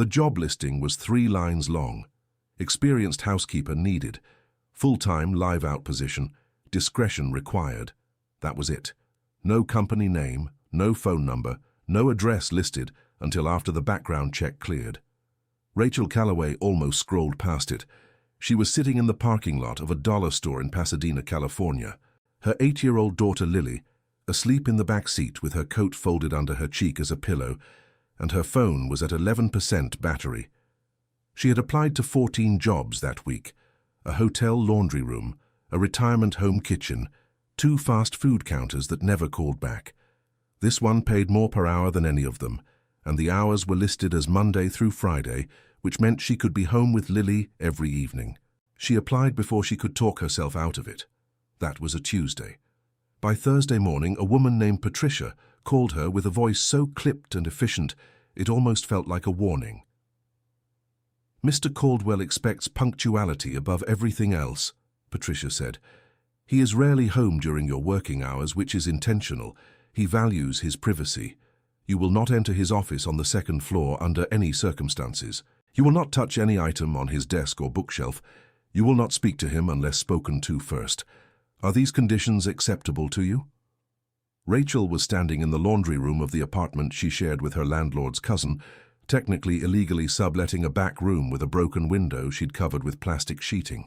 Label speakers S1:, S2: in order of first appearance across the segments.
S1: The job listing was 3 lines long. Experienced housekeeper needed. Full-time live-out position. Discretion required. That was it. No company name, no phone number, no address listed until after the background check cleared. Rachel Calloway almost scrolled past it. She was sitting in the parking lot of a dollar store in Pasadena, California. Her 8-year-old daughter Lily, asleep in the back seat with her coat folded under her cheek as a pillow, and her phone was at 11% battery. She had applied to 14 jobs that week: a hotel laundry room, a retirement home kitchen, 2 fast food counters that never called back. This one paid more per hour than any of them, and the hours were listed as Monday through Friday, which meant she could be home with Lily every evening. She applied before she could talk herself out of it. That was a Tuesday. By Thursday morning, a woman named Patricia called her with a voice so clipped and efficient it almost felt like a warning. "Mr. Caldwell expects punctuality above everything else," Patricia said. "He is rarely home during your working hours, which is intentional. He values his privacy. You will not enter his office on the 2nd floor under any circumstances. You will not touch any item on his desk or bookshelf. You will not speak to him unless spoken to first. Are these conditions acceptable to you?" Rachel was standing in the laundry room of the apartment she shared with her landlord's cousin, technically illegally subletting a back room with a broken window she'd covered with plastic sheeting.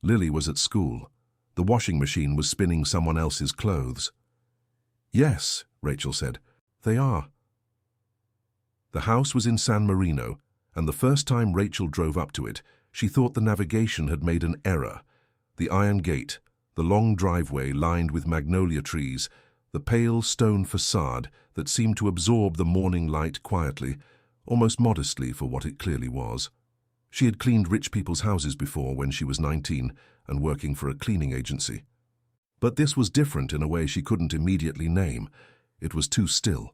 S1: Lily was at school. The washing machine was spinning someone else's clothes. "Yes," Rachel said, "they are." The house was in San Marino, and the first time Rachel drove up to it, she thought the navigation had made an error. The iron gate, the long driveway lined with magnolia trees, the pale stone facade that seemed to absorb the morning light quietly, almost modestly for what it clearly was. She had cleaned rich people's houses before when she was 19 and working for a cleaning agency. But this was different in a way she couldn't immediately name. It was too still.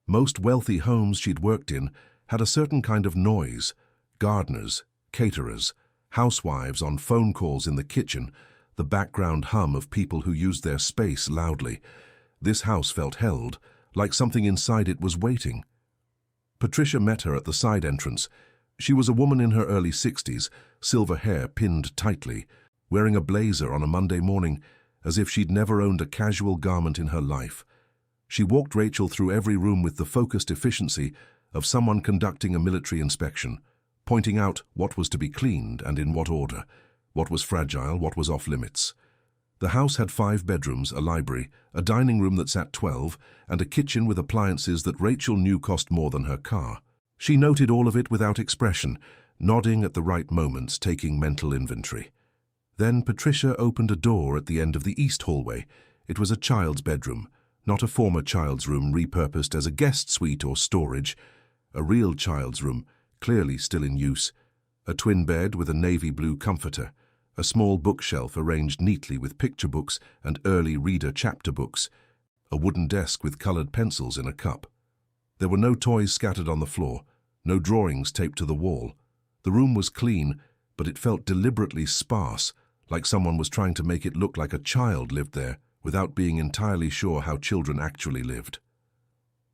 S1: Most wealthy homes she'd worked in had a certain kind of noise: gardeners, caterers, housewives on phone calls in the kitchen, the background hum of people who used their space loudly. This house felt held, like something inside it was waiting. Patricia met her at the side entrance. She was a woman in her early 60s, silver hair pinned tightly, wearing a blazer on a Monday morning, as if she'd never owned a casual garment in her life. She walked Rachel through every room with the focused efficiency of someone conducting a military inspection, pointing out what was to be cleaned and in what order, what was fragile, what was off-limits. The house had 5 bedrooms, a library, a dining room that sat 12, and a kitchen with appliances that Rachel knew cost more than her car. She noted all of it without expression, nodding at the right moments, taking mental inventory. Then Patricia opened a door at the end of the east hallway. It was a child's bedroom, not a former child's room repurposed as a guest suite or storage. A real child's room, clearly still in use. A twin bed with a navy blue comforter. A small bookshelf arranged neatly with picture books and early reader chapter books. A wooden desk with colored pencils in a cup. There were no toys scattered on the floor, no drawings taped to the wall. The room was clean, but it felt deliberately sparse, like someone was trying to make it look like a child lived there, without being entirely sure how children actually lived.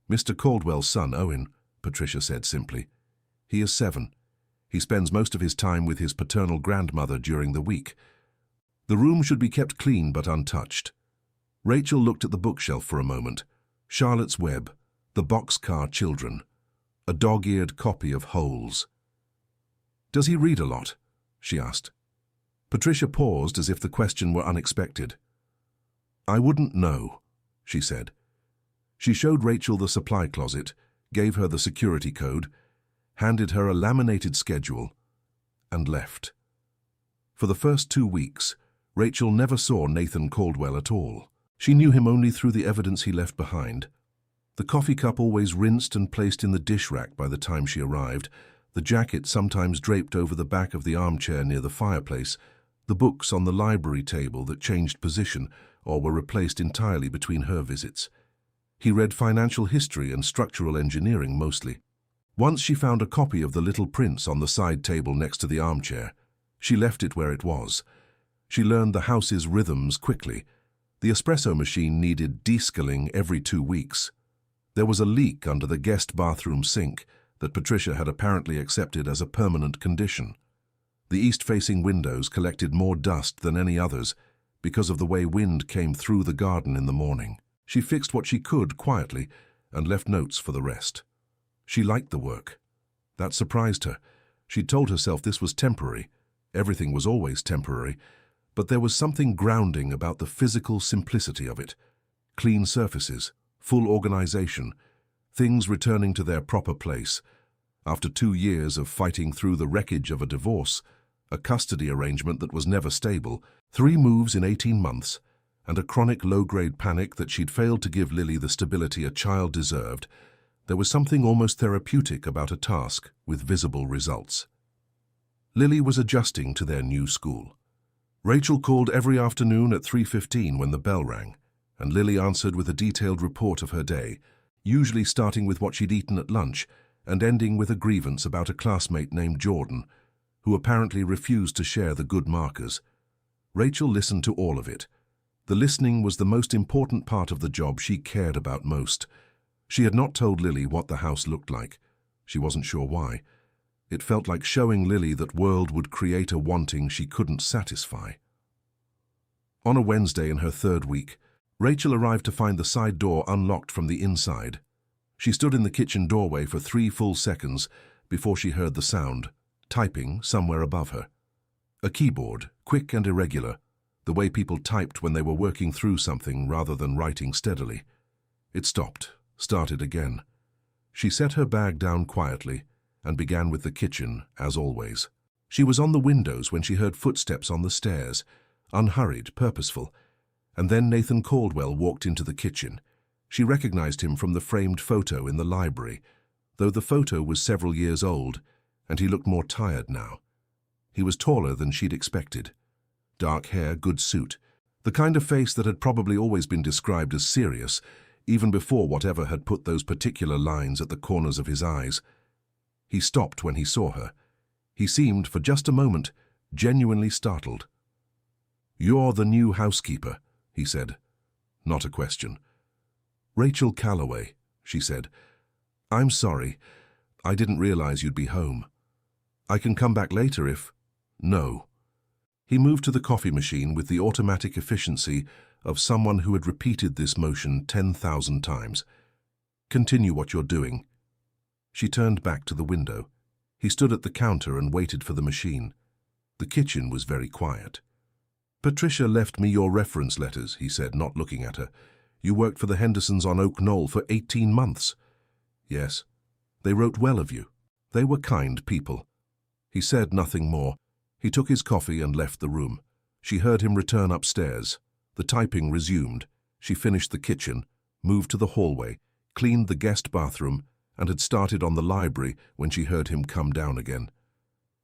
S1: "Mr. Caldwell's son, Owen," Patricia said simply. "He is 7. He spends most of his time with his paternal grandmother during the week. The room should be kept clean but untouched." Rachel looked at the bookshelf for a moment. Charlotte's Web, The Boxcar Children, a dog-eared copy of Holes. "Does he read a lot?" she asked. Patricia paused as if the question were unexpected. "I wouldn't know," she said. She showed Rachel the supply closet, gave her the security code, handed her a laminated schedule, and left. For the first 2 weeks, Rachel never saw Nathan Caldwell at all. She knew him only through the evidence he left behind. The coffee cup always rinsed and placed in the dish rack by the time she arrived, the jacket sometimes draped over the back of the armchair near the fireplace, the books on the library table that changed position or were replaced entirely between her visits. He read financial history and structural engineering mostly. Once she found a copy of The Little Prince on the side table next to the armchair. She left it where it was. She learned the house's rhythms quickly. The espresso machine needed descaling every 2 weeks. There was a leak under the guest bathroom sink. that Patricia had apparently accepted as a permanent condition. The east-facing windows collected more dust than any others because of the way wind came through the garden in the morning. She fixed what she could quietly and left notes for the rest. She liked the work. That surprised her. She'd told herself this was temporary. Everything was always temporary, but there was something grounding about the physical simplicity of it. Clean surfaces, full organization, things returning to their proper place. After 2 years of fighting through the wreckage of a divorce, a custody arrangement that was never stable, 3 moves in 18 months, and a chronic low-grade panic that she'd failed to give Lily the stability a child deserved, there was something almost therapeutic about a task with visible results. Lily was adjusting to their new school. Rachel called every afternoon at 3:15 when the bell rang, and Lily answered with a detailed report of her day, usually starting with what she'd eaten at lunch and ending with a grievance about a classmate named Jordan, who apparently refused to share the good markers. Rachel listened to all of it. The listening was the most important part of the job she cared about most. She had not told Lily what the house looked like. She wasn't sure why. It felt like showing Lily that world would create a wanting she couldn't satisfy. On a Wednesday in her 3rd week, Rachel arrived to find the side door unlocked from the inside. She stood in the kitchen doorway for 3 full seconds before she heard the sound, typing somewhere above her. A keyboard, quick and irregular, the way people typed when they were working through something rather than writing steadily. It stopped, started again. She set her bag down quietly and began with the kitchen, as always. She was on the windows when she heard footsteps on the stairs, unhurried, purposeful, and then Nathan Caldwell walked into the kitchen. She recognized him from the framed photo in the library, though the photo was several years old, and he looked more tired now. He was taller than she'd expected. Dark hair, good suit, the kind of face that had probably always been described as serious, even before whatever had put those particular lines at the corners of his eyes. He stopped when he saw her. He seemed, for just a moment, genuinely startled. "You're the new housekeeper," he said. Not a question. "Rachel Calloway," she said. "I'm sorry. I didn't realize you'd be home. I can come back later if—" "No." He moved to the coffee machine with the automatic efficiency of someone who had repeated this motion 10,000 times. "Continue what you're doing." She turned back to the window. He stood at the counter and waited for the machine. The kitchen was very quiet. "Patricia left me your reference letters," he said, not looking at her. "You worked for the Hendersons on Oak Knoll for 18 months. "Yes. They wrote well of you. They were kind people." He said nothing more. He took his coffee and left the room. She heard him return upstairs. The typing resumed. She finished the kitchen, moved to the hallway, cleaned the guest bathroom, and had started on the library when she heard him come down again.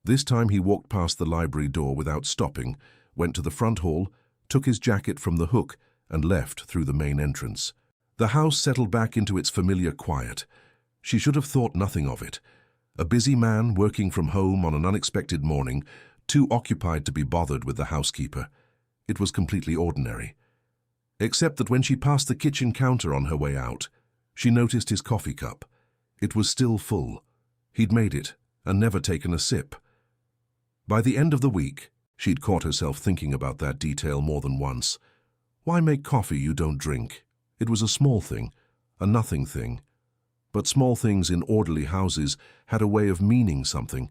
S1: This time he walked past the library door without stopping, went to the front hall, took his jacket from the hook, and left through the main entrance. The house settled back into its familiar quiet. She should have thought nothing of it. A busy man working from home on an unexpected morning, too occupied to be bothered with the housekeeper. It was completely ordinary. Except that when she passed the kitchen counter on her way out, she noticed his coffee cup. It was still full. He'd made it and never taken a sip. By the end of the week, she'd caught herself thinking about that detail more than once. Why make coffee you don't drink? It was a small thing, a nothing thing. But small things in orderly houses had a way of meaning something,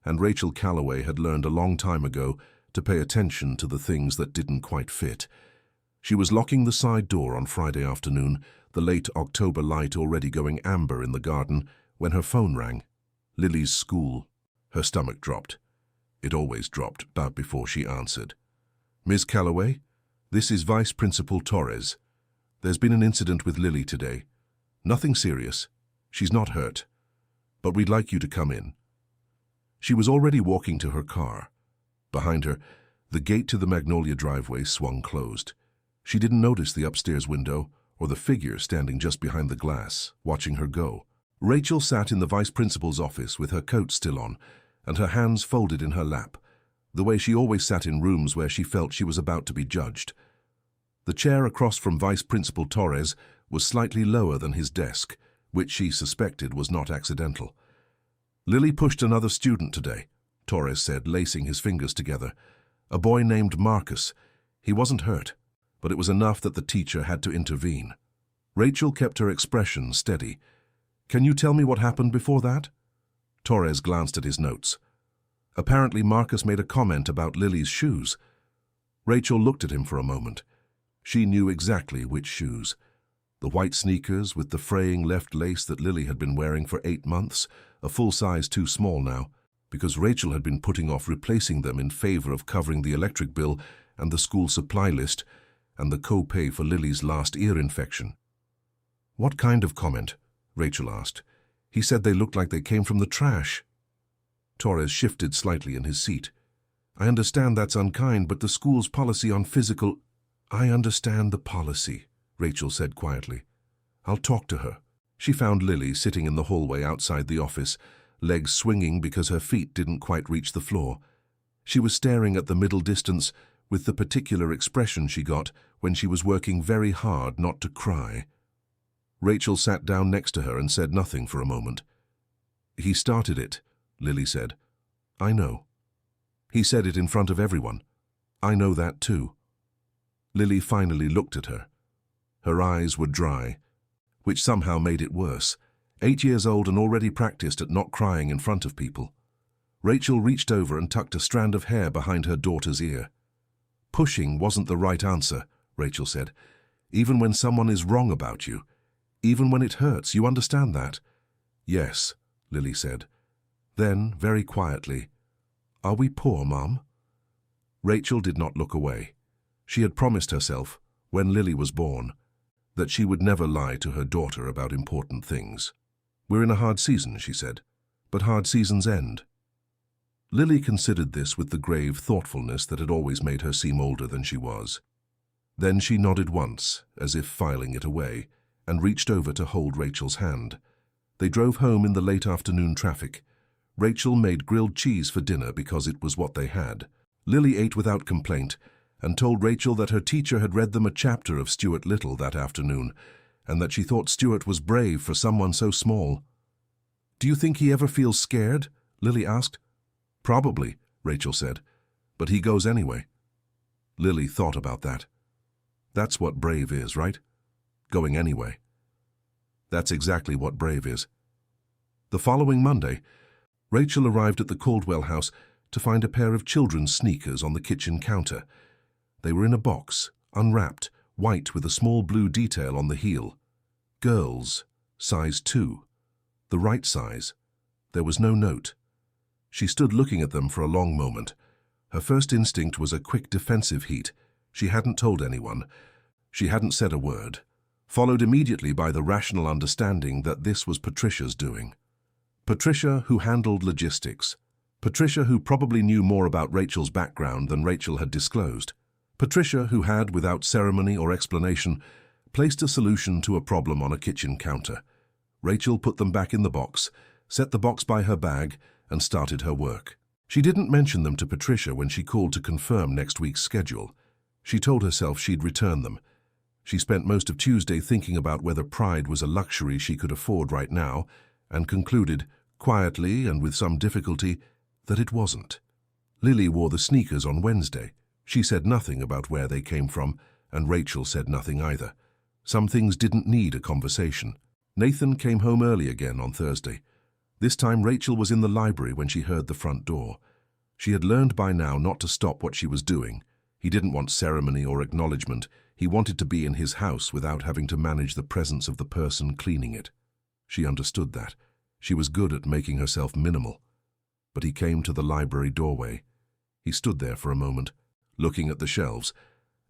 S1: and Rachel Calloway had learned a long time ago to pay attention to the things that didn't quite fit. She was locking the side door on Friday afternoon, the late October light already going amber in the garden, when her phone rang. Lily's school. Her stomach dropped. It always dropped about before she answered. "Miss Calloway, this is Vice Principal Torres. There's been an incident with Lily today. Nothing serious. She's not hurt. But we'd like you to come in." She was already walking to her car. Behind her, the gate to the Magnolia driveway swung closed. She didn't notice the upstairs window or the figure standing just behind the glass, watching her go. Rachel sat in the vice principal's office with her coat still on and her hands folded in her lap, the way she always sat in rooms where she felt she was about to be judged. The chair across from Vice Principal Torres was slightly lower than his desk, which she suspected was not accidental. Lily pushed another student today, Torres said, lacing his fingers together. A boy named Marcus. He wasn't hurt, but it was enough that the teacher had to intervene. Rachel kept her expression steady. Can you tell me what happened before that? Torres glanced at his notes. Apparently Marcus made a comment about Lily's shoes. Rachel looked at him for a moment. She knew exactly which shoes. The white sneakers with the fraying left lace that Lily had been wearing for 8 months, a full size too small now, because Rachel had been putting off replacing them in favor of covering the electric bill and the school supply list and the co-pay for Lily's last ear infection. What kind of comment? Rachel asked. He said they looked like they came from the trash. Torres shifted slightly in his seat. I understand that's unkind, but the school's policy on physical... I understand the policy, Rachel said quietly. I'll talk to her. She found Lily sitting in the hallway outside the office, legs swinging because her feet didn't quite reach the floor. She was staring at the middle distance with the particular expression she got when she was working very hard not to cry. Rachel sat down next to her and said nothing for a moment. He started it, Lily said. I know. He said it in front of everyone. I know that too. Lily finally looked at her. Her eyes were dry, which somehow made it worse. 8 years old and already practiced at not crying in front of people. Rachel reached over and tucked a strand of hair behind her daughter's ear. Pushing wasn't the right answer, Rachel said. Even when someone is wrong about you, even when it hurts, you understand that? Yes, Lily said. Then, very quietly, Are we poor, Mum? Rachel did not look away. She had promised herself, when Lily was born, that she would never lie to her daughter about important things. We're in a hard season, she said, but hard seasons end. Lily considered this with the grave thoughtfulness that had always made her seem older than she was. Then she nodded once, as if filing it away, and reached over to hold Rachel's hand. They drove home in the late afternoon traffic. Rachel made grilled cheese for dinner because it was what they had. Lily ate without complaint and told Rachel that her teacher had read them a chapter of Stuart Little that afternoon, and that she thought Stuart was brave for someone so small. Do you think he ever feels scared? Lily asked. Probably, Rachel said, but he goes anyway. Lily thought about that. That's what brave is, right? Going anyway. That's exactly what brave is. The following Monday, Rachel arrived at the Caldwell house to find a pair of children's sneakers on the kitchen counter. They were in a box, unwrapped, white with a small blue detail on the heel. Girls, size 2. The right size. There was no note. She stood looking at them for a long moment. Her first instinct was a quick defensive heat. She hadn't told anyone. She hadn't said a word. Followed immediately by the rational understanding that this was Patricia's doing. Patricia, who handled logistics. Patricia, who probably knew more about Rachel's background than Rachel had disclosed. Patricia, who had, without ceremony or explanation, placed a solution to a problem on a kitchen counter. Rachel put them back in the box, set the box by her bag, and started her work. She didn't mention them to Patricia when she called to confirm next week's schedule. She told herself she'd return them. She spent most of Tuesday thinking about whether pride was a luxury she could afford right now, and concluded, quietly and with some difficulty, that it wasn't. Lily wore the sneakers on Wednesday. She said nothing about where they came from, and Rachel said nothing either. Some things didn't need a conversation. Nathan came home early again on Thursday. This time Rachel was in the library when she heard the front door. She had learned by now not to stop what she was doing. He didn't want ceremony or acknowledgement. He wanted to be in his house without having to manage the presence of the person cleaning it. She understood that. She was good at making herself minimal. But he came to the library doorway. He stood there for a moment, looking at the shelves,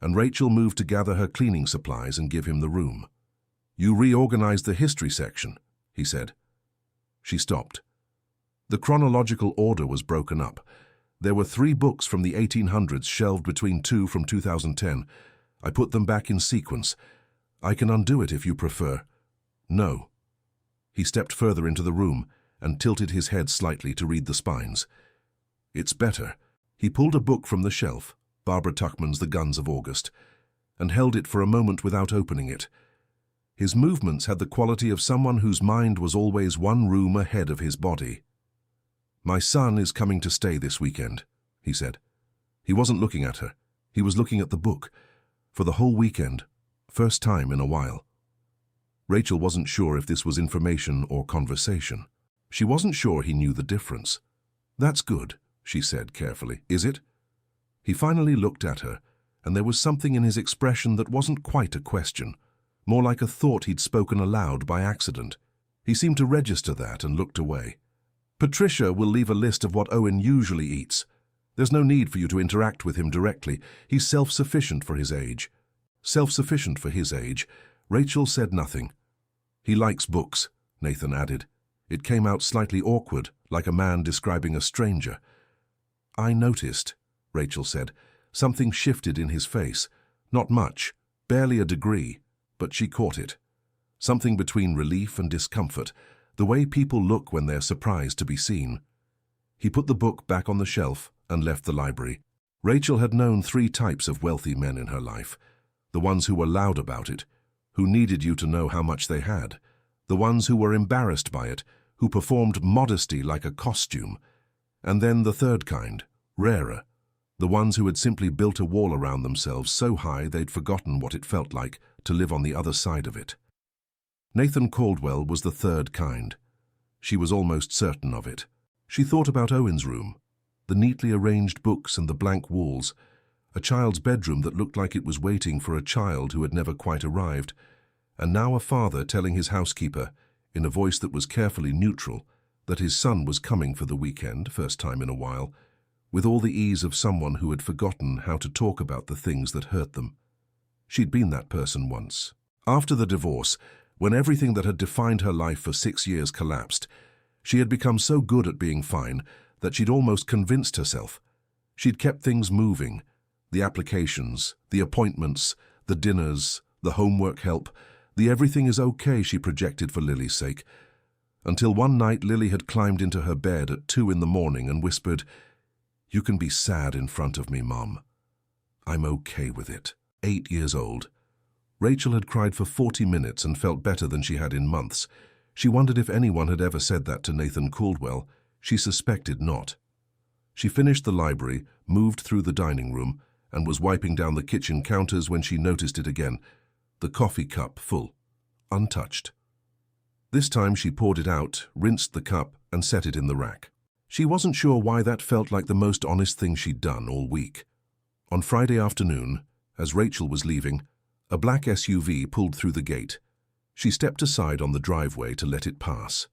S1: and Rachel moved to gather her cleaning supplies and give him the room. You reorganized the history section, he said. She stopped. The chronological order was broken up. There were 3 books from the 1800s shelved between 2 from 2010. I put them back in sequence. I can undo it if you prefer. No. He stepped further into the room and tilted his head slightly to read the spines. It's better. He pulled a book from the shelf, Barbara Tuchman's The Guns of August, and held it for a moment without opening it. His movements had the quality of someone whose mind was always one room ahead of his body. "My son is coming to stay this weekend," he said. He wasn't looking at her. He was looking at the book. For the whole weekend, first time in a while. Rachel wasn't sure if this was information or conversation. She wasn't sure he knew the difference. "That's good," she said carefully. "Is it?" He finally looked at her, and there was something in his expression that wasn't quite a question, more like a thought he'd spoken aloud by accident. He seemed to register that and looked away. "Patricia will leave a list of what Owen usually eats. There's no need for you to interact with him directly. He's self-sufficient for his age." Self-sufficient for his age. Rachel said nothing. "He likes books," Nathan added. It came out slightly awkward, like a man describing a stranger. "I noticed," Rachel said. Something shifted in his face. Not much, barely a degree, but she caught it. Something between relief and discomfort, the way people look when they're surprised to be seen. He put the book back on the shelf and left the library. Rachel had known 3 types of wealthy men in her life. The ones who were loud about it, who needed you to know how much they had. The ones who were embarrassed by it, who performed modesty like a costume. And then the third kind, rarer. The ones who had simply built a wall around themselves so high they'd forgotten what it felt like to live on the other side of it. Nathan Caldwell was the third kind. She was almost certain of it. She thought about Owen's room, the neatly arranged books and the blank walls, a child's bedroom that looked like it was waiting for a child who had never quite arrived, and now a father telling his housekeeper, in a voice that was carefully neutral, that his son was coming for the weekend, first time in a while, with all the ease of someone who had forgotten how to talk about the things that hurt them. She'd been that person once. After the divorce, when everything that had defined her life for 6 years collapsed, she had become so good at being fine that she'd almost convinced herself. She'd kept things moving, the applications, the appointments, the dinners, the homework help, the everything is okay she projected for Lily's sake, until one night Lily had climbed into her bed at 2 in the morning and whispered, "You can be sad in front of me, Mom. I'm okay with it." 8 years old. Rachel had cried for 40 minutes and felt better than she had in months. She wondered if anyone had ever said that to Nathan Caldwell. She suspected not. She finished the library, moved through the dining room, and was wiping down the kitchen counters when she noticed it again, the coffee cup full, untouched. This time she poured it out, rinsed the cup, and set it in the rack. She wasn't sure why that felt like the most honest thing she'd done all week. On Friday afternoon, as Rachel was leaving, a black SUV pulled through the gate. She stepped aside on the driveway to let it pass.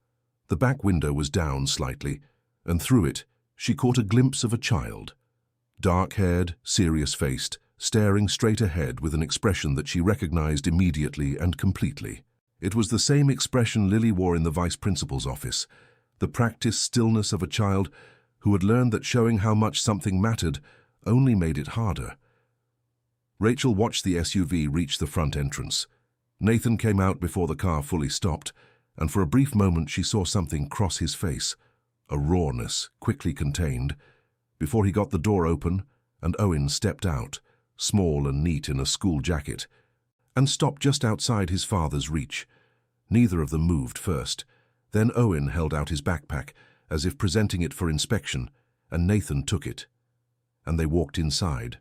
S1: The back window was down slightly, and through it she caught a glimpse of a child. Dark-haired, serious-faced, staring straight ahead with an expression that she recognized immediately and completely. It was the same expression Lily wore in the vice principal's office, the practiced stillness of a child who had learned that showing how much something mattered only made it harder. Rachel watched the SUV reach the front entrance. Nathan came out before the car fully stopped, and for a brief moment she saw something cross his face, a rawness quickly contained, before he got the door open and Owen stepped out, small and neat in a school jacket, and stopped just outside his father's reach. Neither of them moved first. Then Owen held out his backpack, as if presenting it for inspection, and Nathan took it. And they walked inside.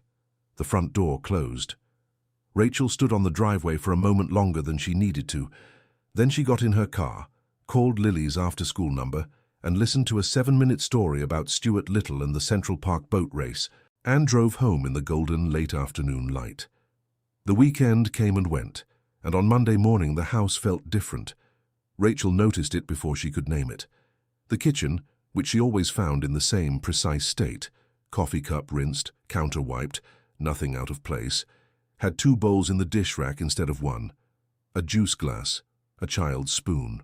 S1: The front door closed. Rachel stood on the driveway for a moment longer than she needed to. Then she got in her car, called Lily's after-school number, and listened to a 7-minute story about Stuart Little and the Central Park boat race, and drove home in the golden late-afternoon light. The weekend came and went, and on Monday morning the house felt different. Rachel noticed it before she could name it. The kitchen, which she always found in the same precise state, coffee cup rinsed, counter wiped, nothing out of place, had 2 bowls in the dish rack instead of 1, a juice glass, a child's spoon.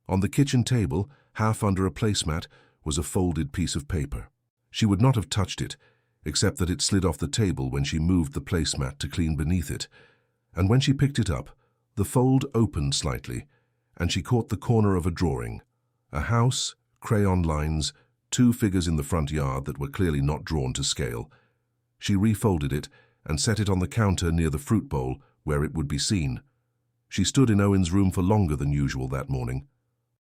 S1: On the kitchen table, half under a placemat, was a folded piece of paper. She would not have touched it, except that it slid off the table when she moved the placemat to clean beneath it, and when she picked it up, the fold opened slightly, and she caught the corner of a drawing. A house, crayon lines, 2 figures in the front yard that were clearly not drawn to scale. She refolded it and set it on the counter near the fruit bowl where it would be seen. She stood in Owen's room for longer than usual that morning.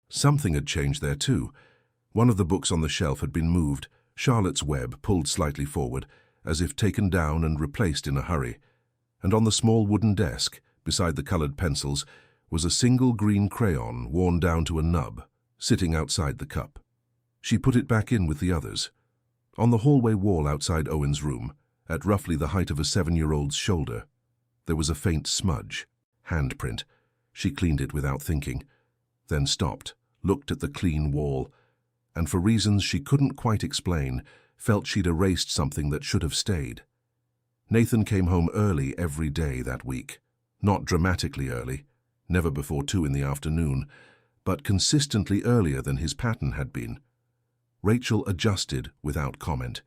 S1: Something had changed there too. One of the books on the shelf had been moved, Charlotte's Web pulled slightly forward, as if taken down and replaced in a hurry. And on the small wooden desk, beside the colored pencils, was a single green crayon worn down to a nub, sitting outside the cup. She put it back in with the others. On the hallway wall outside Owen's room, at roughly the height of a 7-year-old's shoulder, there was a faint smudge, handprint. She cleaned it without thinking, then stopped, looked at the clean wall, and for reasons she couldn't quite explain, felt she'd erased something that should have stayed. Nathan came home early every day that week. Not dramatically early, never before 2 in the afternoon, but consistently earlier than his pattern had been. Rachel adjusted without comment.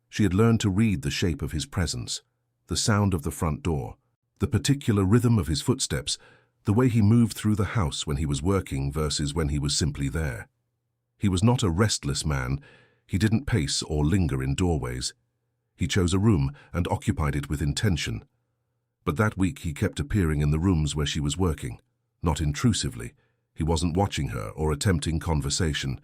S1: She had learned to read the shape of his presence, the sound of the front door, the particular rhythm of his footsteps, the way he moved through the house when he was working versus when he was simply there. He was not a restless man. He didn't pace or linger in doorways. He chose a room and occupied it with intention. But that week he kept appearing in the rooms where she was working, not intrusively. He wasn't watching her or attempting conversation.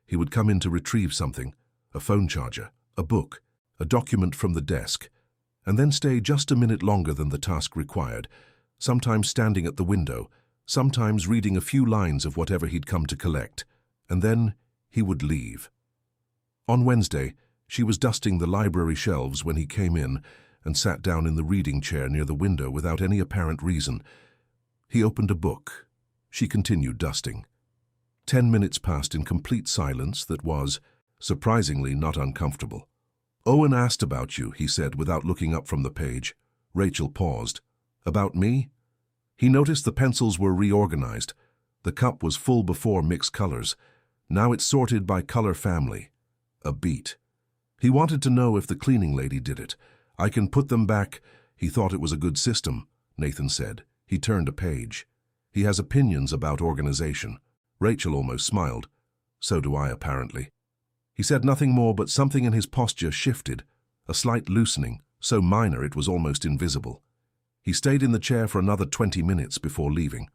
S1: He would come in to retrieve something, a phone charger, a book, a document from the desk, and then stay just a minute longer than the task required, sometimes standing at the window, sometimes reading a few lines of whatever he'd come to collect, and then he would leave. On Wednesday, she was dusting the library shelves when he came in and sat down in the reading chair near the window without any apparent reason. He opened a book. She continued dusting. 10 minutes passed in complete silence that was, surprisingly, not uncomfortable. "Owen asked about you," he said without looking up from the page. Rachel paused. "About me?" He noticed the pencils were reorganized. The cup was full before mixed colors. Now it's sorted by color family. A beat. He wanted to know if the cleaning lady did it. "I can put them back." He thought it was a good system, Nathan said. He turned a page. "He has opinions about organization." Rachel almost smiled. "So do I, apparently." He said nothing more, but something in his posture shifted, a slight loosening, so minor it was almost invisible. He stayed in the chair for another 20 minutes before leaving.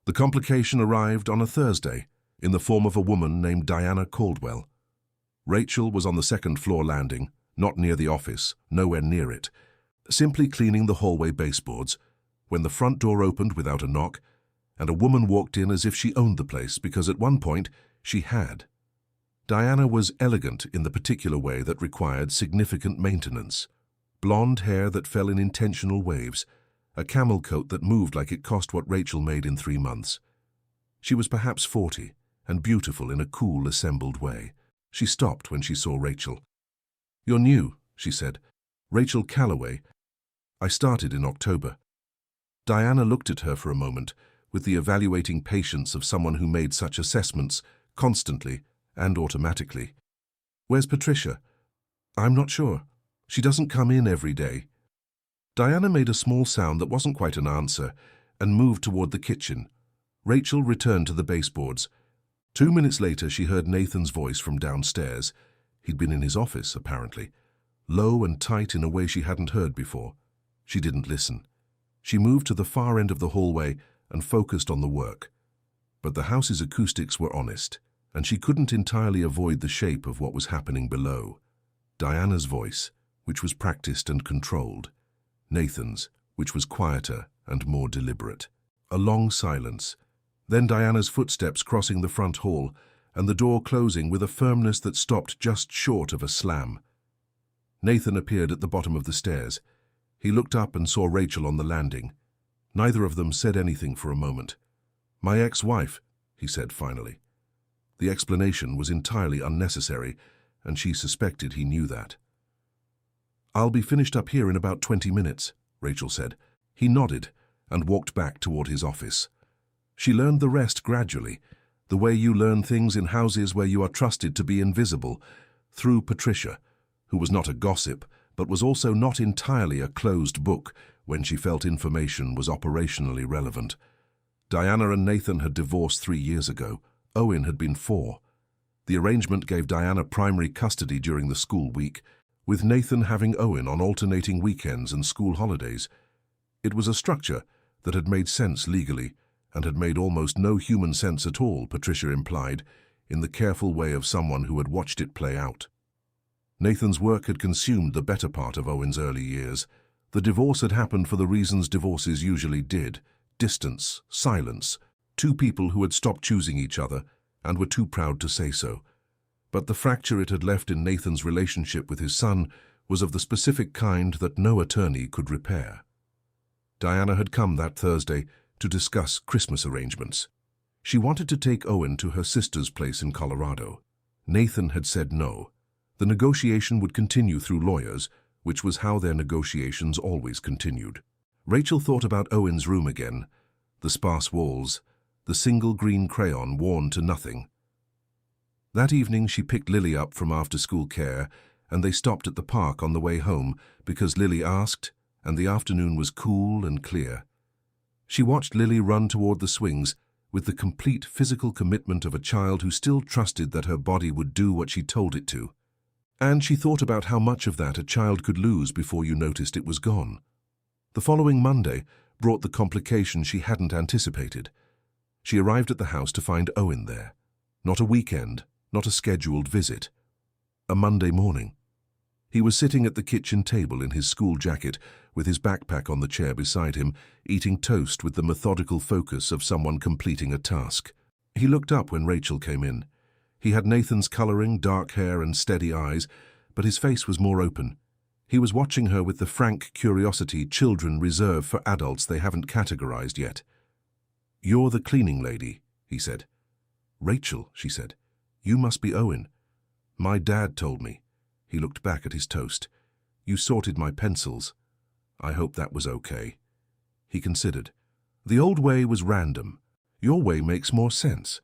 S1: The complication arrived on a Thursday, in the form of a woman named Diana Caldwell. Rachel was on the second-floor landing, not near the office, nowhere near it, simply cleaning the hallway baseboards, when the front door opened without a knock, and a woman walked in as if she owned the place, because at one point she had. Diana was elegant in the particular way that required significant maintenance. Blonde hair that fell in intentional waves, a camel coat that moved like it cost what Rachel made in 3 months. She was perhaps 40, and beautiful in a cool, assembled way. She stopped when she saw Rachel. "You're new," she said. "Rachel Calloway. I started in October." Diana looked at her for a moment, with the evaluating patience of someone who made such assessments constantly and automatically. "Where's Patricia?" "I'm not sure. She doesn't come in every day." Diana made a small sound that wasn't quite an answer and moved toward the kitchen. Rachel returned to the baseboards. 2 minutes later, she heard Nathan's voice from downstairs. He'd been in his office, apparently. Low and tight in a way she hadn't heard before. She didn't listen. She moved to the far end of the hallway and focused on the work. But the house's acoustics were honest, and she couldn't entirely avoid the shape of what was happening below. Diana's voice, which was practiced and controlled. Nathan's, which was quieter and more deliberate. A long silence. Then Diana's footsteps crossing the front hall, and the door closing with a firmness that stopped just short of a slam. Nathan appeared at the bottom of the stairs. He looked up and saw Rachel on the landing. Neither of them said anything for a moment. "My ex-wife," he said finally. The explanation was entirely unnecessary, and she suspected he knew that. "I'll be finished up here in about 20 minutes, Rachel said. He nodded and walked back toward his office. She learned the rest gradually, the way you learn things in houses where you are trusted to be invisible, through Patricia, who was not a gossip, but was also not entirely a closed book when she felt information was operationally relevant. Diana and Nathan had divorced 3 years ago. Owen had been 4. The arrangement gave Diana primary custody during the school week, with Nathan having Owen on alternating weekends and school holidays. It was a structure that had made sense legally, and had made almost no human sense at all, Patricia implied, in the careful way of someone who had watched it play out. Nathan's work had consumed the better part of Owen's early years. The divorce had happened for the reasons divorces usually did: distance, silence, two people who had stopped choosing each other and were too proud to say so. But the fracture it had left in Nathan's relationship with his son was of the specific kind that no attorney could repair. Diana had come that Thursday to discuss Christmas arrangements. She wanted to take Owen to her sister's place in Colorado. Nathan had said no. The negotiation would continue through lawyers, which was how their negotiations always continued. Rachel thought about Owen's room again, the sparse walls, the single green crayon worn to nothing. That evening she picked Lily up from after-school care, and they stopped at the park on the way home because Lily asked, and the afternoon was cool and clear. She watched Lily run toward the swings with the complete physical commitment of a child who still trusted that her body would do what she told it to. And she thought about how much of that a child could lose before you noticed it was gone. The following Monday brought the complication she hadn't anticipated. She arrived at the house to find Owen there. Not a weekend, not a scheduled visit. A Monday morning. He was sitting at the kitchen table in his school jacket, with his backpack on the chair beside him, eating toast with the methodical focus of someone completing a task. He looked up when Rachel came in. He had Nathan's coloring, dark hair and steady eyes, but his face was more open. He was watching her with the frank curiosity children reserve for adults they haven't categorized yet. "You're the cleaning lady," he said. "Rachel," she said. "You must be Owen. My dad told me." He looked back at his toast. "You sorted my pencils. I hope that was okay." He considered. "The old way was random. Your way makes more sense."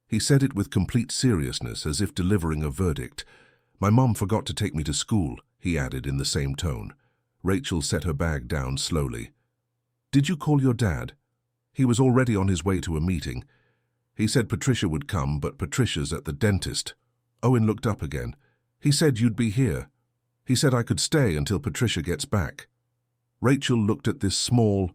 S1: He said it with complete seriousness, as if delivering a verdict. "My mom forgot to take me to school," he added in the same tone. Rachel set her bag down slowly. "Did you call your dad?" "He was already on his way to a meeting. He said Patricia would come, but Patricia's at the dentist." Owen looked up again. "He said you'd be here. He said I could stay until Patricia gets back." Rachel looked at this small,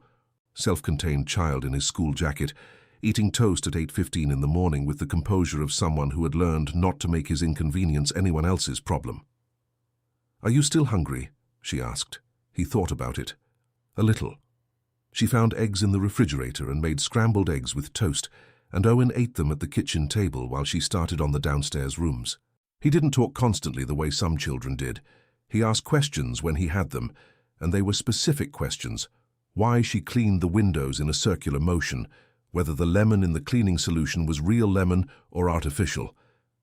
S1: self-contained child in his school jacket, eating toast at 8:15 in the morning with the composure of someone who had learned not to make his inconvenience anyone else's problem. "Are you still hungry?" she asked. He thought about it. "A little." She found eggs in the refrigerator and made scrambled eggs with toast, and Owen ate them at the kitchen table while she started on the downstairs rooms. He didn't talk constantly the way some children did. He asked questions when he had them, and they were specific questions. Why she cleaned the windows in a circular motion, whether the lemon in the cleaning solution was real lemon or artificial,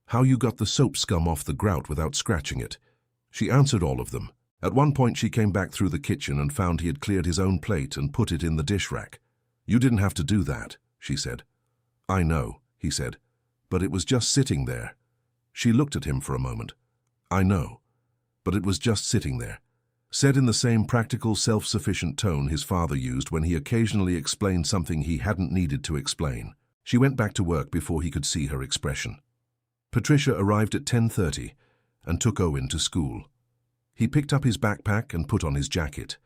S1: how you got the soap scum off the grout without scratching it. She answered all of them. At one point she came back through the kitchen and found he had cleared his own plate and put it in the dish rack. "You didn't have to do that," she said. "I know," he said, "but it was just sitting there." She looked at him for a moment. "I know, but it was just sitting there," said in the same practical, self-sufficient tone his father used when he occasionally explained something he hadn't needed to explain. She went back to work before he could see her expression. Patricia arrived at 10:30 and took Owen to school. He picked up his backpack and put on his jacket,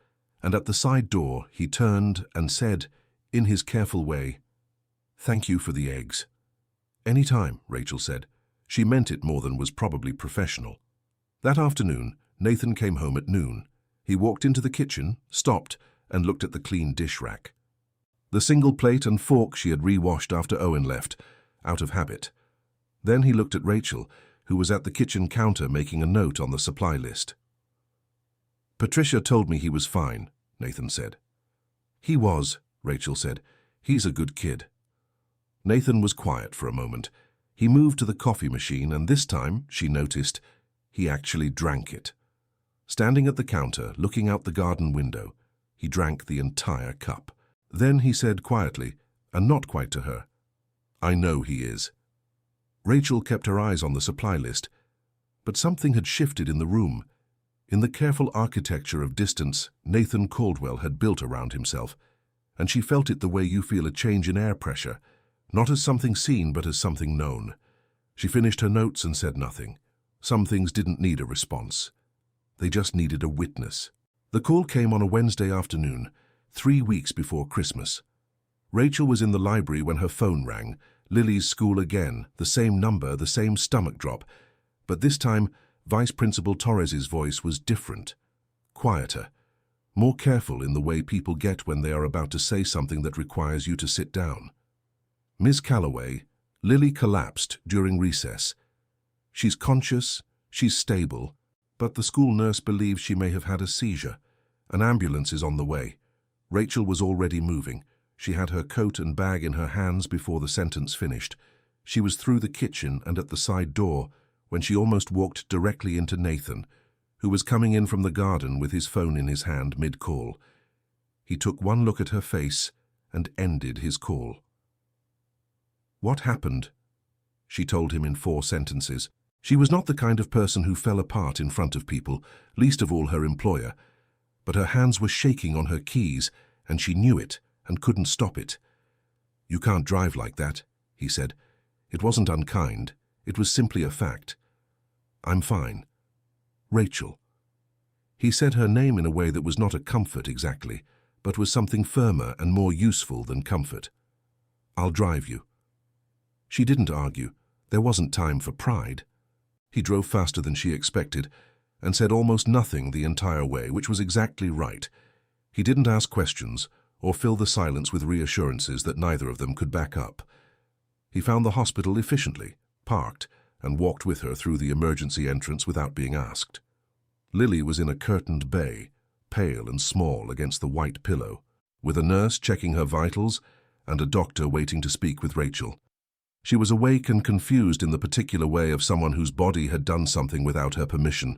S1: and at the side door he turned and said, in his careful way, "Thank you for the eggs." "Any time," Rachel said. She meant it more than was probably professional. That afternoon, Nathan came home at noon. He walked into the kitchen, stopped, and looked at the clean dish rack. The single plate and fork she had re-washed after Owen left, out of habit. Then he looked at Rachel, who was at the kitchen counter making a note on the supply list. "Patricia told me he was fine," Nathan said. "He was," Rachel said. "He's a good kid." Nathan was quiet for a moment. He moved to the coffee machine, and this time, she noticed, he actually drank it. Standing at the counter, looking out the garden window, he drank the entire cup. Then he said quietly, and not quite to her, "I know he is." Rachel kept her eyes on the supply list, but something had shifted in the room. In the careful architecture of distance Nathan Caldwell had built around himself, and she felt it the way you feel a change in air pressure, not as something seen but as something known. She finished her notes and said nothing. Some things didn't need a response. They just needed a witness. The call came on a Wednesday afternoon, 3 weeks before Christmas. Rachel was in the library when her phone rang, Lily's school again, the same number, the same stomach drop. But this time, Vice Principal Torres's voice was different, quieter, more careful in the way people get when they are about to say something that requires you to sit down. Miss Calloway, Lily collapsed during recess. She's conscious, she's stable, but the school nurse believes she may have had a seizure. An ambulance is on the way. Rachel was already moving. She had her coat and bag in her hands before the sentence finished. She was through the kitchen and at the side door when she almost walked directly into Nathan, who was coming in from the garden with his phone in his hand mid-call. He took one look at her face and ended his call. "What happened?" she told him in 4 sentences. She was not the kind of person who fell apart in front of people, least of all her employer, but her hands were shaking on her keys, and she knew it and couldn't stop it. "You can't drive like that," he said. It wasn't unkind, it was simply a fact. "I'm fine. Rachel." He said her name in a way that was not a comfort exactly, but was something firmer and more useful than comfort. "I'll drive you." She didn't argue. There wasn't time for pride. He drove faster than she expected and said almost nothing the entire way, which was exactly right. He didn't ask questions or fill the silence with reassurances that neither of them could back up. He found the hospital efficiently, parked, and walked with her through the emergency entrance without being asked. Lily was in a curtained bay, pale and small against the white pillow, with a nurse checking her vitals and a doctor waiting to speak with Rachel. She was awake and confused in the particular way of someone whose body had done something without her permission.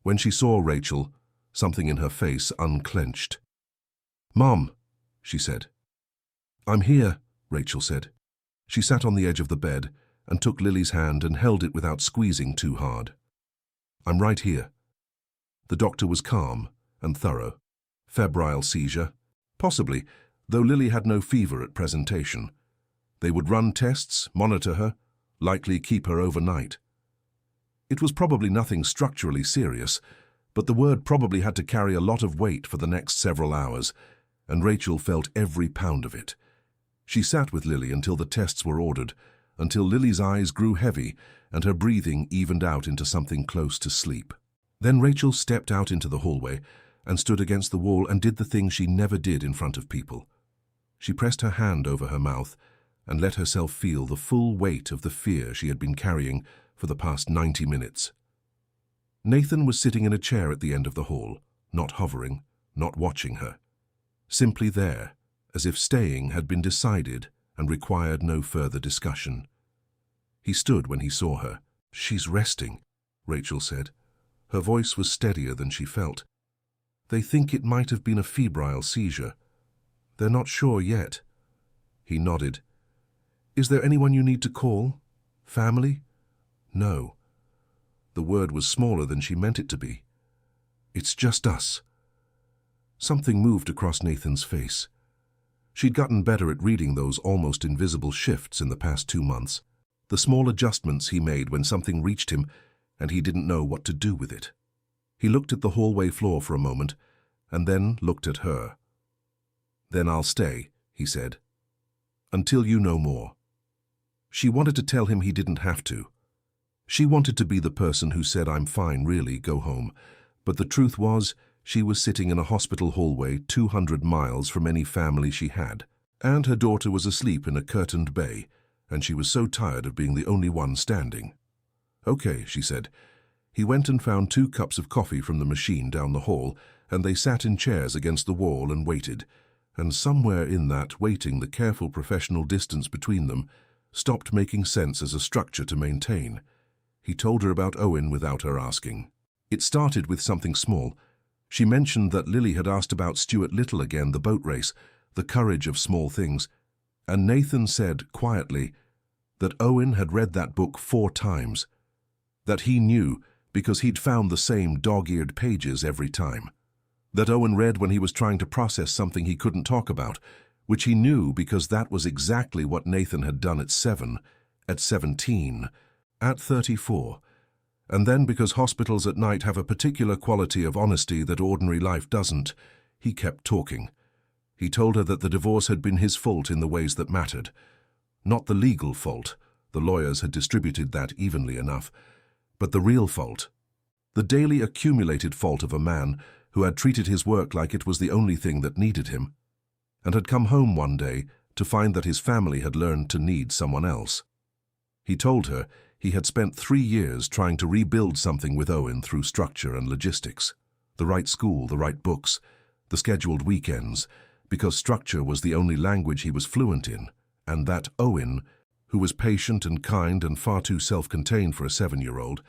S1: When she saw Rachel, something in her face unclenched. "Mom," she said. "I'm here," Rachel said. She sat on the edge of the bed and took Lily's hand and held it without squeezing too hard. "I'm right here." The doctor was calm and thorough. Febrile seizure? Possibly, though Lily had no fever at presentation. They would run tests, monitor her, likely keep her overnight. It was probably nothing structurally serious, but the word probably had to carry a lot of weight for the next several hours, and Rachel felt every pound of it. She sat with Lily until the tests were ordered, until Lily's eyes grew heavy and her breathing evened out into something close to sleep. Then Rachel stepped out into the hallway and stood against the wall and did the thing she never did in front of people. She pressed her hand over her mouth and let herself feel the full weight of the fear she had been carrying for the past 90 minutes. Nathan was sitting in a chair at the end of the hall, not hovering, not watching her. Simply there, as if staying had been decided and required no further discussion. He stood when he saw her. "She's resting," Rachel said. Her voice was steadier than she felt. "They think it might have been a febrile seizure. They're not sure yet." He nodded. "Is there anyone you need to call? Family?" "No." The word was smaller than she meant it to be. "It's just us." Something moved across Nathan's face. She'd gotten better at reading those almost invisible shifts in the past 2 months, the small adjustments he made when something reached him and he didn't know what to do with it. He looked at the hallway floor for a moment and then looked at her. "Then I'll stay," he said, "until you know more." She wanted to tell him he didn't have to. She wanted to be the person who said, "I'm fine, really, go home." But the truth was, she was sitting in a hospital hallway 200 miles from any family she had, and her daughter was asleep in a curtained bay, and she was so tired of being the only one standing. "Okay," she said. He went and found 2 cups of coffee from the machine down the hall, and they sat in chairs against the wall and waited. And somewhere in that waiting, the careful professional distance between them stopped making sense as a structure to maintain. He told her about Owen without her asking. It started with something small. She mentioned that Lily had asked about Stuart Little again, the boat race, the courage of small things. And Nathan said, quietly, that Owen had read that book 4 times. That he knew because he'd found the same dog-eared pages every time. That Owen read when he was trying to process something he couldn't talk about, which he knew because that was exactly what Nathan had done at 7, at 17, at 34. And then because hospitals at night have a particular quality of honesty that ordinary life doesn't, he kept talking. He told her that the divorce had been his fault in the ways that mattered. Not the legal fault, the lawyers had distributed that evenly enough, but the real fault. The daily accumulated fault of a man who had treated his work like it was the only thing that needed him, and had come home one day to find that his family had learned to need someone else. He told her he had spent 3 years trying to rebuild something with Owen through structure and logistics. The right school, the right books, the scheduled weekends, because structure was the only language he was fluent in, and that Owen, who was patient and kind and far too self-contained for a 7-year-old,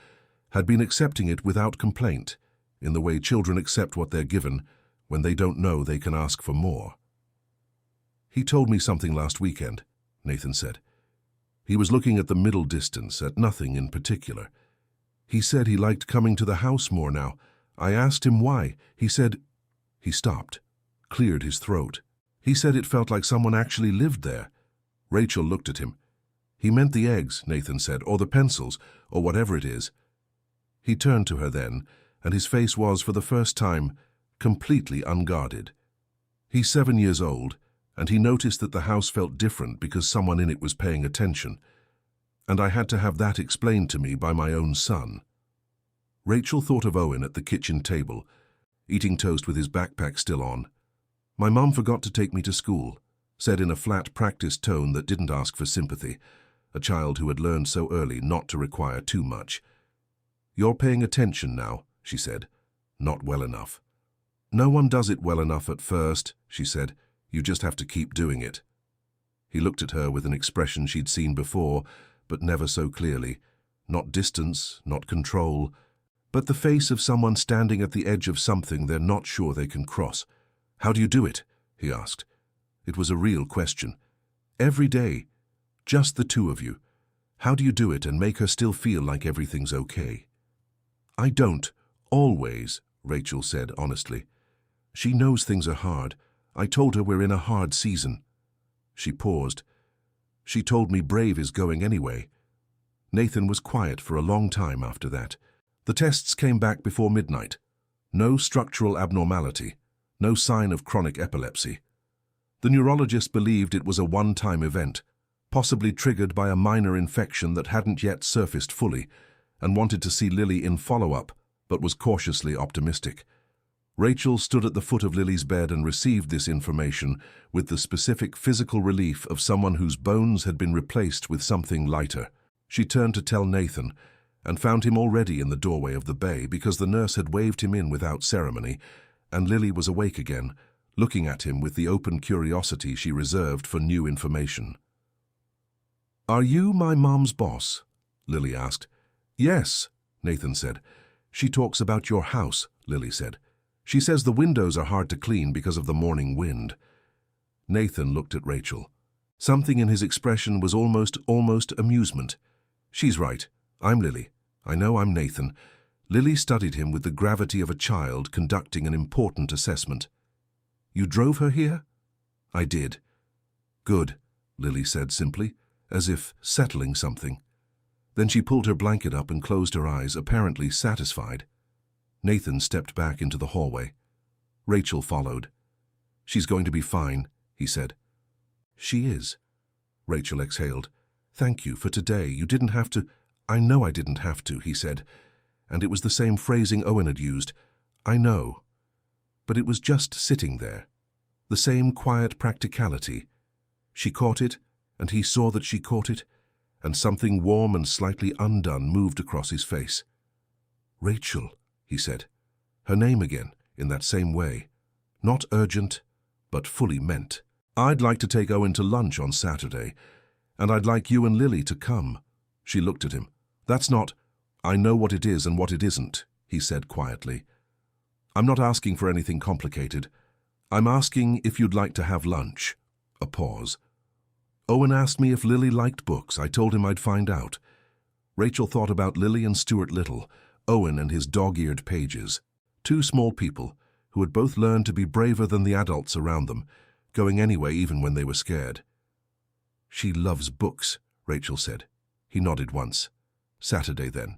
S1: had been accepting it without complaint, in the way children accept what they're given when they don't know they can ask for more. "He told me something last weekend," Nathan said. "He was looking at the middle distance, at nothing in particular. He said he liked coming to the house more now. I asked him why. He said—" He stopped, cleared his throat. "He said it felt like someone actually lived there." Rachel looked at him. "He meant the eggs," Nathan said, "or the pencils, or whatever it is." He turned to her then, and his face was, for the first time, completely unguarded. He's 7 years old, and he noticed that the house felt different because someone in it was paying attention, and I had to have that explained to me by my own son. Rachel thought of Owen at the kitchen table, eating toast with his backpack still on. "My mum forgot to take me to school," said in a flat, practiced tone that didn't ask for sympathy, a child who had learned so early not to require too much. "You're paying attention now," she said. "Not well enough." "No one does it well enough at first," she said. "You just have to keep doing it." He looked at her with an expression she'd seen before, but never so clearly. Not distance, not control, but the face of someone standing at the edge of something they're not sure they can cross. "How do you do it?" he asked. It was a real question. "Every day. Just the two of you. How do you do it and make her still feel like everything's okay?" "I don't, always," Rachel said honestly. "She knows things are hard. I told her we're in a hard season." She paused. "She told me Brave is going anyway." Nathan was quiet for a long time after that. The tests came back before midnight. No structural abnormality, no sign of chronic epilepsy. The neurologist believed it was a one-time event, possibly triggered by a minor infection that hadn't yet surfaced fully, and wanted to see Lily in follow-up, but was cautiously optimistic. Rachel stood at the foot of Lily's bed and received this information with the specific physical relief of someone whose bones had been replaced with something lighter. She turned to tell Nathan, and found him already in the doorway of the bay because the nurse had waved him in without ceremony, and Lily was awake again, looking at him with the open curiosity she reserved for new information. "Are you my mom's boss?" Lily asked. "Yes," Nathan said. "She talks about your house," Lily said. "She says the windows are hard to clean because of the morning wind." Nathan looked at Rachel. Something in his expression was almost amusement. "She's right. I'm Lily. I know I'm Nathan." Lily studied him with the gravity of a child conducting an important assessment. "You drove her here?" "I did." "Good," Lily said simply, as if settling something. Then she pulled her blanket up and closed her eyes, apparently satisfied. Nathan stepped back into the hallway. Rachel followed. "She's going to be fine," he said. "She is." Rachel exhaled. "Thank you for today. You didn't have to—" "I know I didn't have to," he said, and it was the same phrasing Owen had used. "I know." But it was just sitting there. The same quiet practicality. She caught it, and he saw that she caught it, and something warm and slightly undone moved across his face. "Rachel," he said. Her name again, in that same way. Not urgent, but fully meant. "I'd like to take Owen to lunch on Saturday, and I'd like you and Lily to come." She looked at him. "That's not—" "I know what it is and what it isn't," he said quietly. "I'm not asking for anything complicated. I'm asking if you'd like to have lunch." A pause. "Owen asked me if Lily liked books. I told him I'd find out." Rachel thought about Lily and Stuart Little, Owen and his dog-eared pages. Two small people who had both learned to be braver than the adults around them, going anyway even when they were scared. "She loves books," Rachel said. He nodded once. "Saturday, then."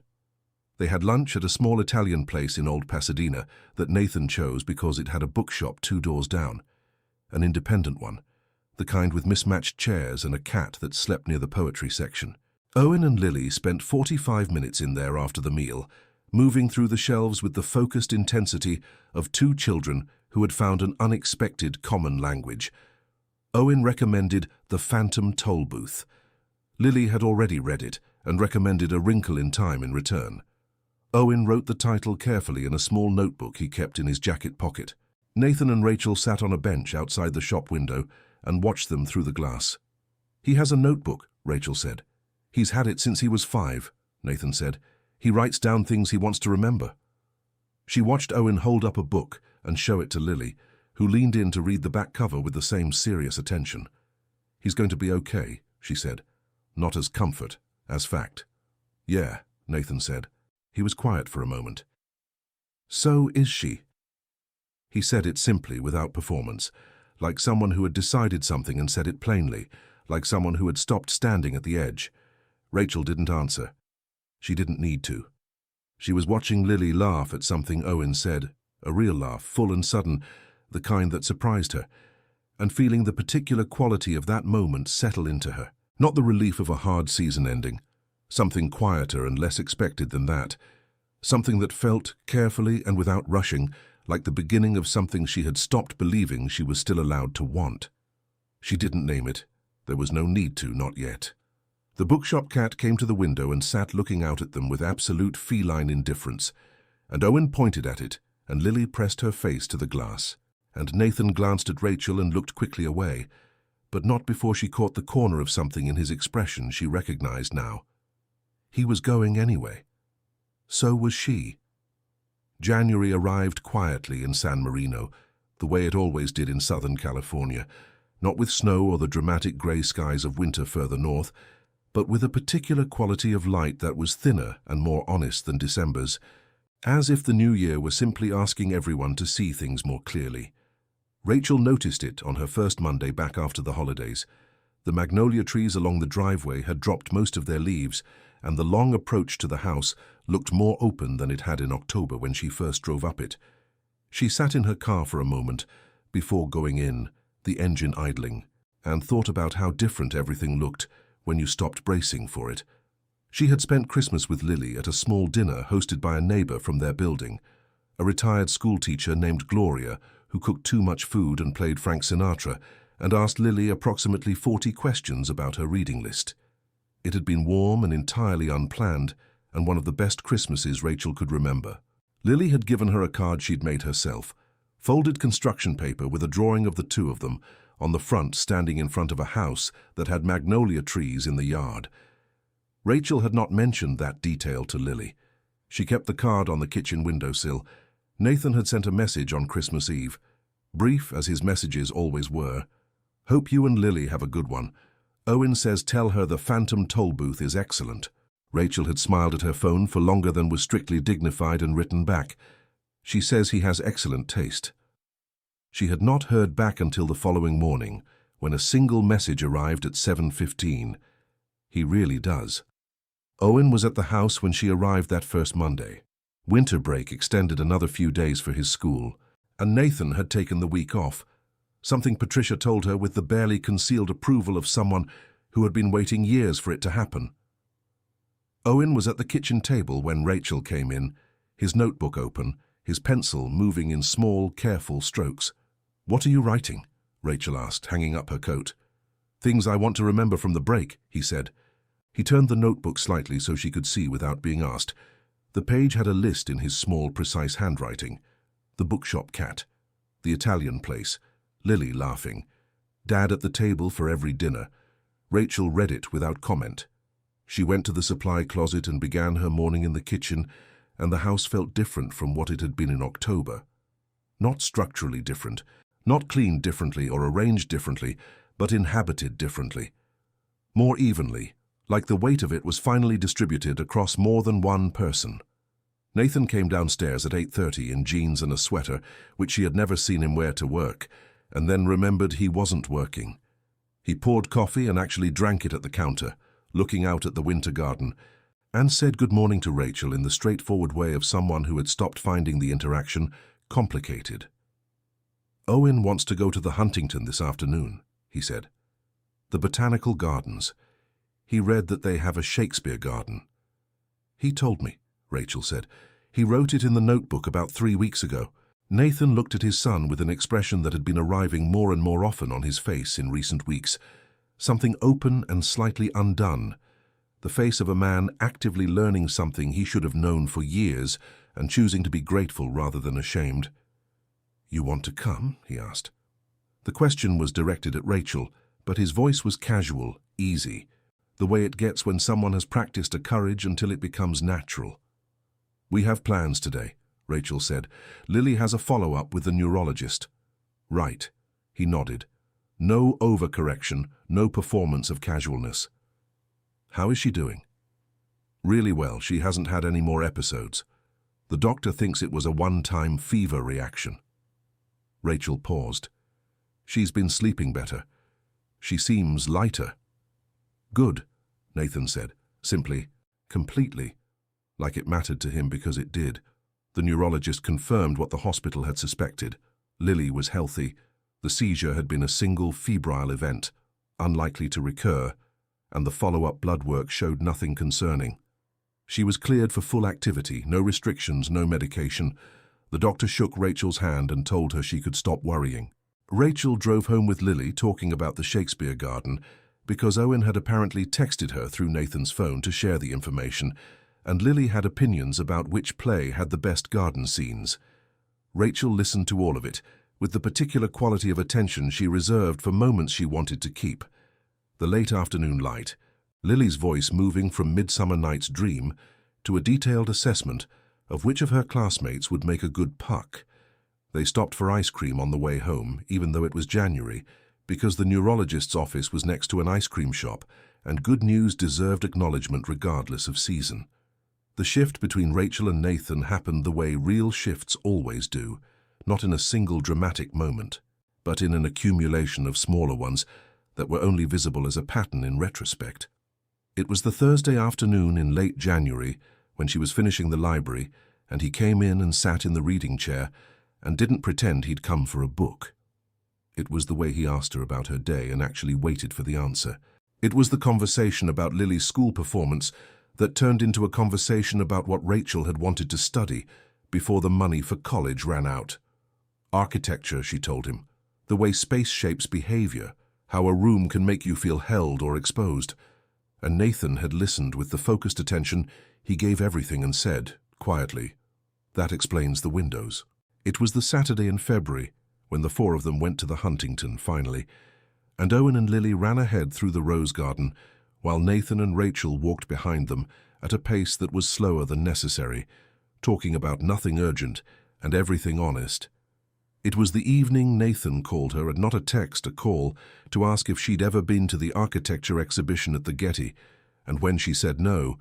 S1: They had lunch at a small Italian place in Old Pasadena that Nathan chose because it had a bookshop 2 doors down. An independent one. the kind with mismatched chairs and a cat that slept near the poetry section. Owen and Lily spent 45 minutes in there after the meal, moving through the shelves with the focused intensity of two children who had found an unexpected common language. Owen recommended The Phantom Toll Booth. Lily had already read it and recommended A Wrinkle in Time in return. Owen wrote the title carefully in a small notebook he kept in his jacket pocket. Nathan and Rachel sat on a bench outside the shop window and watched them through the glass. "He has a notebook," Rachel said. "He's had it since he was 5, Nathan said. "He writes down things he wants to remember." She watched Owen hold up a book and show it to Lily, who leaned in to read the back cover with the same serious attention. "He's going to be okay," she said. "Not as comfort, as fact." "Yeah," Nathan said. He was quiet for a moment. "So is she." He said it simply, without performance, like someone who had decided something and said it plainly, like someone who had stopped standing at the edge. Rachel didn't answer. She didn't need to. She was watching Lily laugh at something Owen said, a real laugh, full and sudden, the kind that surprised her, and feeling the particular quality of that moment settle into her. Not the relief of a hard season ending, something quieter and less expected than that, something that felt, carefully and without rushing, like the beginning of something she had stopped believing she was still allowed to want. She didn't name it. There was no need to, not yet. The bookshop cat came to the window and sat looking out at them with absolute feline indifference, and Owen pointed at it, and Lily pressed her face to the glass, and Nathan glanced at Rachel and looked quickly away, but not before she caught the corner of something in his expression she recognized now. He was going anyway. So was she. January arrived quietly in San Marino, the way it always did in Southern California, not with snow or the dramatic gray skies of winter further north, but with a particular quality of light that was thinner and more honest than December's, as if the new year were simply asking everyone to see things more clearly. Rachel noticed it on her first Monday back after the holidays. The magnolia trees along the driveway had dropped most of their leaves, and the long approach to the house looked more open than it had in October when she first drove up it. She sat in her car for a moment before going in, the engine idling, and thought about how different everything looked when you stopped bracing for it. She had spent Christmas with Lily at a small dinner hosted by a neighbor from their building, a retired schoolteacher named Gloria who cooked too much food and played Frank Sinatra and asked Lily approximately 40 questions about her reading list. It had been warm and entirely unplanned, and one of the best Christmases Rachel could remember. Lily had given her a card she'd made herself, folded construction paper with a drawing of the two of them, on the front standing in front of a house that had magnolia trees in the yard. Rachel had not mentioned that detail to Lily. She kept the card on the kitchen windowsill. Nathan had sent a message on Christmas Eve, brief as his messages always were. "Hope you and Lily have a good one. Owen says tell her the Phantom Toll Booth is excellent." Rachel had smiled at her phone for longer than was strictly dignified and written back. "She says he has excellent taste." She had not heard back until the following morning, when a single message arrived at 7:15. "He really does." Owen was at the house when she arrived that first Monday. Winter break extended another few days for his school, and Nathan had taken the week off, something Patricia told her with the barely concealed approval of someone who had been waiting years for it to happen. Owen was at the kitchen table when Rachel came in, his notebook open, his pencil moving in small, careful strokes. "What are you writing?" Rachel asked, hanging up her coat. "Things I want to remember from the break," he said. He turned the notebook slightly so she could see without being asked. The page had a list in his small, precise handwriting. The bookshop cat, the Italian place, Lily laughing, Dad at the table for every dinner. Rachel read it without comment. She went to the supply closet and began her morning in the kitchen, and the house felt different from what it had been in October. Not structurally different, not cleaned differently or arranged differently, but inhabited differently. More evenly, like the weight of it was finally distributed across more than one person. Nathan came downstairs at 8:30 in jeans and a sweater, which she had never seen him wear to work, and then remembered he wasn't working. He poured coffee and actually drank it at the counter, looking out at the winter garden, and said good morning to Rachel in the straightforward way of someone who had stopped finding the interaction complicated. "Owen wants to go to the Huntington this afternoon," he said. "The Botanical Gardens. He read that they have a Shakespeare garden." "He told me," Rachel said. "He wrote it in the notebook about 3 weeks ago." Nathan looked at his son with an expression that had been arriving more and more often on his face in recent weeks. Something open and slightly undone. The face of a man actively learning something he should have known for years and choosing to be grateful rather than ashamed. "You want to come?" he asked. The question was directed at Rachel, but his voice was casual, easy, the way it gets when someone has practiced a courage until it becomes natural. "We have plans today," Rachel said. "Lily has a follow-up with the neurologist." "Right." He nodded. No overcorrection, no performance of casualness. "How is she doing?" "Really well. She hasn't had any more episodes. The doctor thinks it was a one-time fever reaction." Rachel paused. "She's been sleeping better. She seems lighter." "Good," Nathan said, simply, completely, like it mattered to him because it did. The neurologist confirmed what the hospital had suspected. Lily was healthy. The seizure had been a single febrile event, unlikely to recur, and the follow-up blood work showed nothing concerning. She was cleared for full activity, no restrictions, no medication. The doctor shook Rachel's hand and told her she could stop worrying. Rachel drove home with Lily, talking about the Shakespeare garden, because Owen had apparently texted her through Nathan's phone to share the information, and Lily had opinions about which play had the best garden scenes. Rachel listened to all of it, with the particular quality of attention she reserved for moments she wanted to keep. The late afternoon light, Lily's voice moving from Midsummer Night's Dream to a detailed assessment of which of her classmates would make a good puck. They stopped for ice cream on the way home, even though it was January, because the neurologist's office was next to an ice cream shop, and good news deserved acknowledgement regardless of season. The shift between Rachel and Nathan happened the way real shifts always do, not in a single dramatic moment, but in an accumulation of smaller ones that were only visible as a pattern in retrospect. It was the Thursday afternoon in late January when she was finishing the library, and he came in and sat in the reading chair and didn't pretend he'd come for a book. It was the way he asked her about her day and actually waited for the answer. It was the conversation about Lily's school performance that turned into a conversation about what Rachel had wanted to study before the money for college ran out. Architecture, she told him, the way space shapes behavior, how a room can make you feel held or exposed. And Nathan had listened with the focused attention he gave everything and said, quietly, "That explains the windows." It was the Saturday in February when the four of them went to the Huntington finally, and Owen and Lily ran ahead through the rose garden, while Nathan and Rachel walked behind them at a pace that was slower than necessary, talking about nothing urgent and everything honest. It was the evening Nathan called her, and not a text, a call, to ask if she'd ever been to the architecture exhibition at the Getty, and when she said no,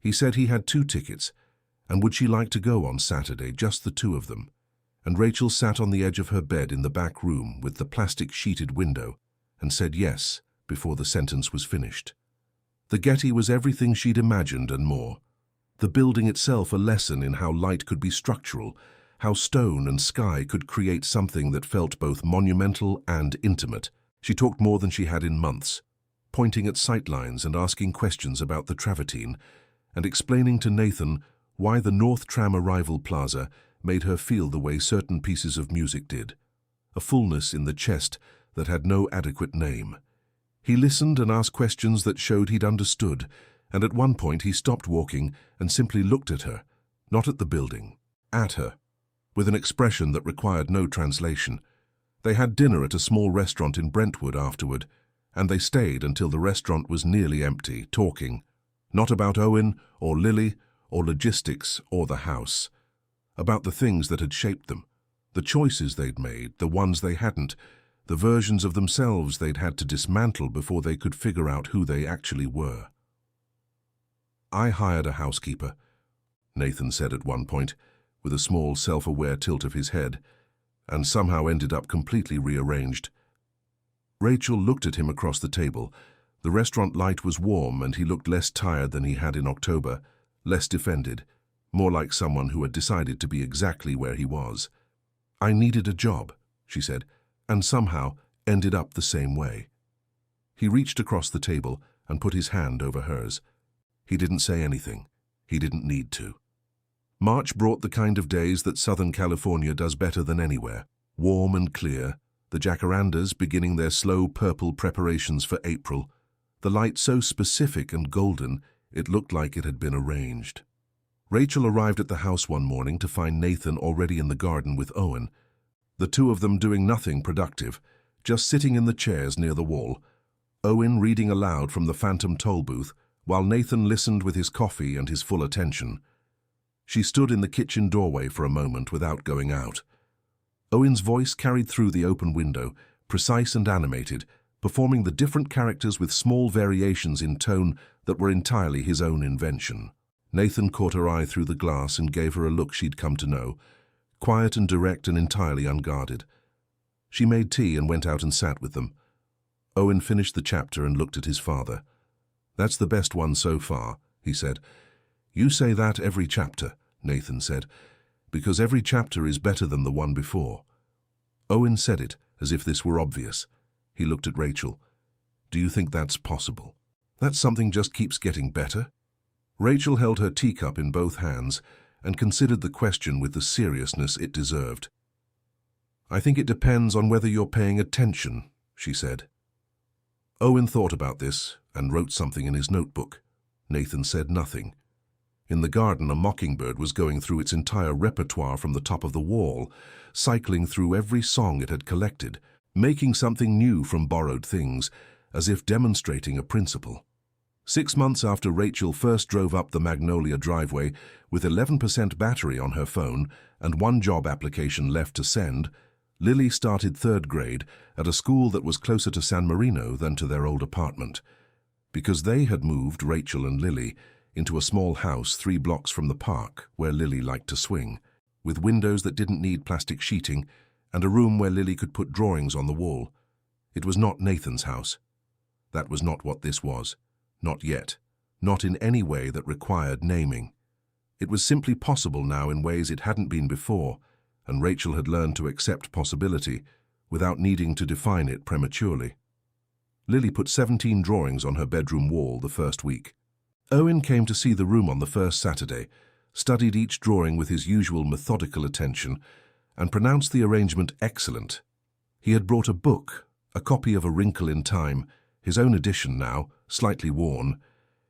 S1: he said he had 2 tickets, and would she like to go on Saturday, just the 2 of them. And Rachel sat on the edge of her bed in the back room with the plastic-sheeted window and said yes before the sentence was finished. The Getty was everything she'd imagined and more. The building itself a lesson in how light could be structural, how stone and sky could create something that felt both monumental and intimate. She talked more than she had in months, pointing at sightlines and asking questions about the travertine, and explaining to Nathan why the North Tram Arrival Plaza made her feel the way certain pieces of music did, a fullness in the chest that had no adequate name. He listened and asked questions that showed he'd understood, and at one point he stopped walking and simply looked at her, not at the building, at her, with an expression that required no translation. They had dinner at a small restaurant in Brentwood afterward, and they stayed until the restaurant was nearly empty, talking, not about Owen or Lily or logistics or the house, about the things that had shaped them, the choices they'd made, the ones they hadn't, the versions of themselves they'd had to dismantle before they could figure out who they actually were. "I hired a housekeeper," Nathan said at one point, with a small self-aware tilt of his head, and somehow ended up completely rearranged. Rachel looked at him across the table. The restaurant light was warm and he looked less tired than he had in October, less defended, more like someone who had decided to be exactly where he was. "I needed a job," she said, and somehow ended up the same way. He reached across the table and put his hand over hers. He didn't say anything. He didn't need to. March brought the kind of days that Southern California does better than anywhere. Warm and clear, the jacarandas beginning their slow purple preparations for April, the light so specific and golden it looked like it had been arranged. Rachel arrived at the house one morning to find Nathan already in the garden with Owen, the two of them doing nothing productive, just sitting in the chairs near the wall, Owen reading aloud from the phantom toll booth, while Nathan listened with his coffee and his full attention. She stood in the kitchen doorway for a moment without going out. Owen's voice carried through the open window, precise and animated, performing the different characters with small variations in tone that were entirely his own invention. Nathan caught her eye through the glass and gave her a look she'd come to know, quiet and direct and entirely unguarded. She made tea and went out and sat with them. Owen finished the chapter and looked at his father. "That's the best one so far," he said. "You say that every chapter," Nathan said, "because every chapter is better than the one before." Owen said it as if this were obvious. He looked at Rachel. "Do you think that's possible? That something just keeps getting better?" Rachel held her teacup in both hands and considered the question with the seriousness it deserved. "I think it depends on whether you're paying attention," she said. Owen thought about this and wrote something in his notebook. Nathan said nothing. In the garden, a mockingbird was going through its entire repertoire from the top of the wall, cycling through every song it had collected, making something new from borrowed things, as if demonstrating a principle. 6 months after Rachel first drove up the Magnolia driveway with 11% battery on her phone and one job application left to send, Lily started 3rd grade at a school that was closer to San Marino than to their old apartment. Because they had moved, Rachel and Lily, into a small house 3 blocks from the park where Lily liked to swing, with windows that didn't need plastic sheeting and a room where Lily could put drawings on the wall. It was not Nathan's house. That was not what this was. Not yet. Not in any way that required naming. It was simply possible now in ways it hadn't been before, and Rachel had learned to accept possibility without needing to define it prematurely. Lily put 17 drawings on her bedroom wall the first week. Owen came to see the room on the first Saturday, studied each drawing with his usual methodical attention, and pronounced the arrangement excellent. He had brought a book, a copy of A Wrinkle in Time, his own edition now, slightly worn.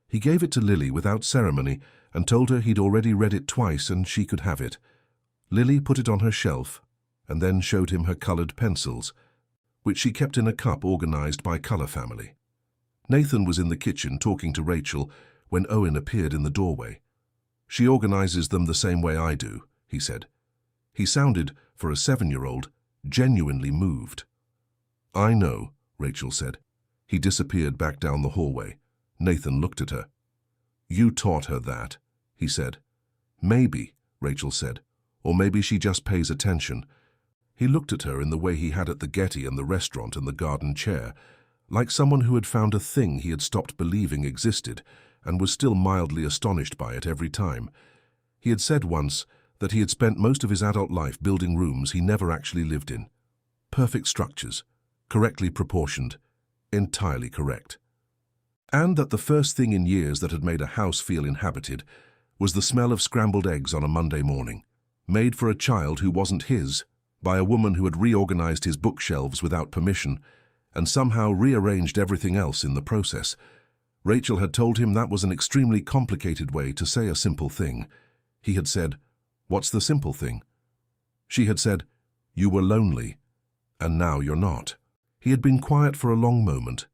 S1: He gave it to Lily without ceremony and told her he'd already read it twice and she could have it. Lily put it on her shelf and then showed him her colored pencils, which she kept in a cup organized by color family. Nathan was in the kitchen talking to Rachel when Owen appeared in the doorway. "She organizes them the same way I do," he said. He sounded, for a 7-year-old, genuinely moved. "I know," Rachel said. He disappeared back down the hallway. Nathan looked at her. "You taught her that," he said. "Maybe," Rachel said, "or maybe she just pays attention." He looked at her in the way he had at the Getty and the restaurant and the garden chair, like someone who had found a thing he had stopped believing existed and was still mildly astonished by it every time. He had said once that he had spent most of his adult life building rooms he never actually lived in. Perfect structures, correctly proportioned, entirely correct. And that the first thing in years that had made a house feel inhabited was the smell of scrambled eggs on a Monday morning, made for a child who wasn't his, by a woman who had reorganized his bookshelves without permission and somehow rearranged everything else in the process. Rachel had told him that was an extremely complicated way to say a simple thing. He had said, "What's the simple thing?" She had said, "You were lonely, and now you're not." He had been quiet for a long moment,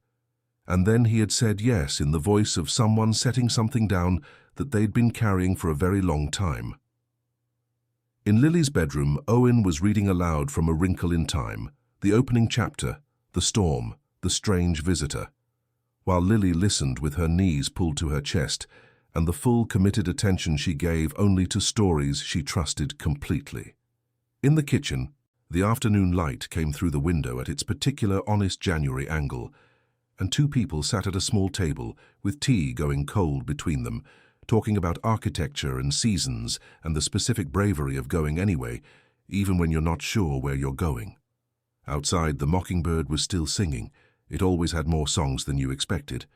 S1: and then he had said yes in the voice of someone setting something down that they'd been carrying for a very long time. In Lily's bedroom, Owen was reading aloud from A Wrinkle in Time, the opening chapter, The Storm, the Strange Visitor, while Lily listened with her knees pulled to her chest and the full committed attention she gave only to stories she trusted completely. In the kitchen, the afternoon light came through the window at its particular honest January angle, and 2 people sat at a small table with tea going cold between them, talking about architecture and seasons and the specific bravery of going anyway, even when you're not sure where you're going. Outside, the mockingbird was still singing, It always had more songs than you expected.